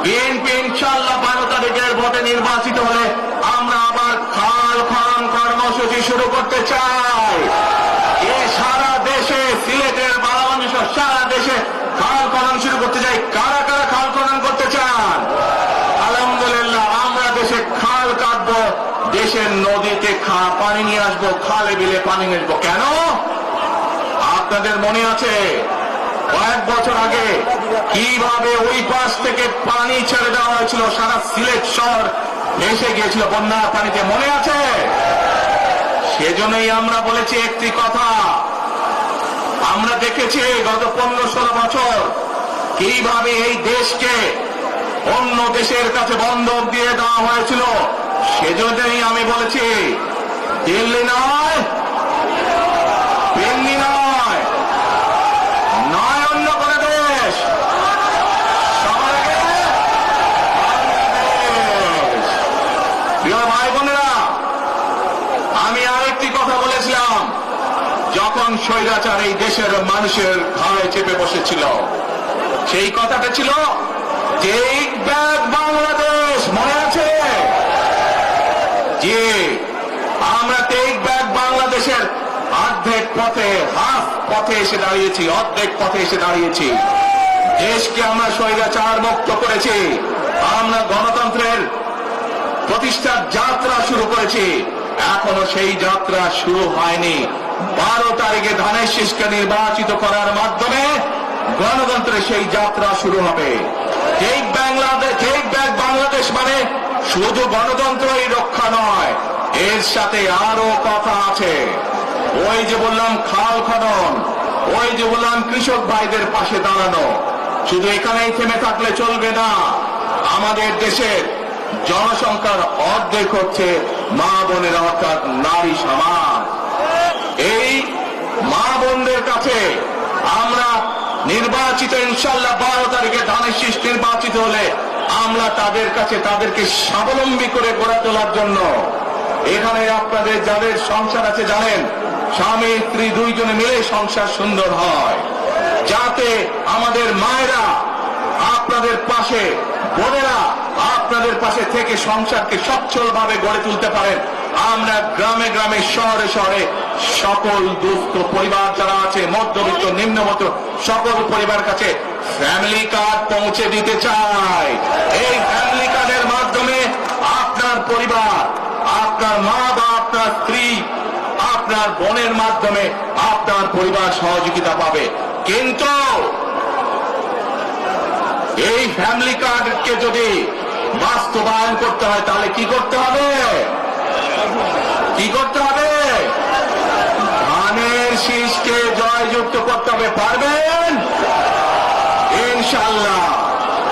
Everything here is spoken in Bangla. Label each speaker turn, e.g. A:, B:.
A: বিএনপি ইনশাআল্লাহ 12 তারিখের ভোটে নির্বাচিত হলে আমরা আবার খাল খনন কর্মসূচি শুরু করতে চাই। এ সারা দেশে, সিলেটের 52 সারা দেশে খাল খনন শুরু করতে চাই। কারা কারা খাল খনন করতে চান? আলহামদুলিল্লাহ, আমরা দেশে খাল কাটবো, দেশের নদীতে পানি নিয়ে আসবো, খালে বিলে পানি নিয়ে আসবো। কেন? আপনাদের মনে আছে কয়েক বছর আগে কিভাবে ওই পাশ থেকে পানি ছেড়ে দেওয়া হয়েছিল, সারা সিলেট শহর ভেসে গিয়েছিল বন্যার পানিতে, মনে আছে? সেজন্যই আমরা বলেছি একটি কথা, আমরা দেখেছি গত 15-16 বছর কিভাবে এই দেশকে অন্য দেশের কাছে বন্ধক দিয়ে দেওয়া হয়েছিল। সেজন্যই আমি বলেছি দিল্লি নয়, দিল্লি নয়, নয় অন্য কোন দেশ, সবার আগে বাংলাদেশ। প্রিয় ভাই বোনেরা, আমি আরেকটি কথা বলেছিলাম, যখন স্বৈরাচার এই দেশের মানুষের ঘাড়ে চেপে বসেছিল, সেই কথাটা ছিল টেক ব্যাক বাংলাদেশ, মনে আছে? যে আমরা টেক ব্যাক বাংলাদেশের অর্ধেক পথে, হাফ পথে এসে দাঁড়িয়েছি, অর্ধেক পথে এসে দাঁড়িয়েছি। দেশকে আমরা স্বৈরাচার মুক্ত করেছি, আমরা গণতন্ত্রের প্রতিষ্ঠার যাত্রা শুরু করেছি। এখনো সেই যাত্রা শুরু হয়নি। 12 তারিখে ধানের শীষকে নির্বাচিত করার মাধ্যমে গণতন্ত্রের সেই যাত্রা শুরু হবে। টেক ব্যাক বাংলাদেশ মানে শুধু গণতন্ত্রই রক্ষা নয়, এর সাথে আরো কথা আছে। ওই যে বললাম খাল খনন, ওই যে বললাম কৃষক ভাইদের পাশে দাঁড়ানো, শুধু এখানেই থেমে থাকলে চলবে না। আমাদের দেশের জনসংখ্যার অর্ধেক হচ্ছে মা বোনেরা, অর্থাৎ নারী সমাজ। এই মা বোনদের কাছে আমরা নির্বাচিত, ইনশাআল্লাহ 12 তারিখে ধানের শীষ নির্বাচিত হলে আমরা তাদের কাছে তাদেরকে স্বাবলম্বী করে গড়ে তোলার জন্য, এখানে আপনাদের যাদের সংসার আছে জানেন, স্বামী স্ত্রী দুইজনে মিলে সংসার সুন্দর হয়, যাতে আমাদের মায়েরা আপনাদের পাশে, বোনেরা আপনাদের পাশে থেকে সংসারকে সচ্ছলভাবে গড়ে তুলতে পারেন। আমরা গ্রামে গ্রামে, শহরে শহরে সকল দুস্থ পরিবার যারা আছে, মধ্যবিত্ত নিম্নমধ্য সকল পরিবার কাছে ফ্যামিলি কার্ড পৌঁছে দিতে চাই। এই ফ্যামিলি কার্ডের মাধ্যমে আপনার পরিবার, আপনার মা বা আপনার স্ত্রী, আপনার বোনের মাধ্যমে আপনার পরিবার সহযোগিতা পাবে। কিন্তু এই ফ্যামিলি কার্ডকে যদি বাস্তবায়ন করতে হয় তাহলে কি করতে হবে? কি করতে হবে? ধানের শীষকে জয়যুক্ত করতে হবে। পারবেন? ইনশাআল্লাহ।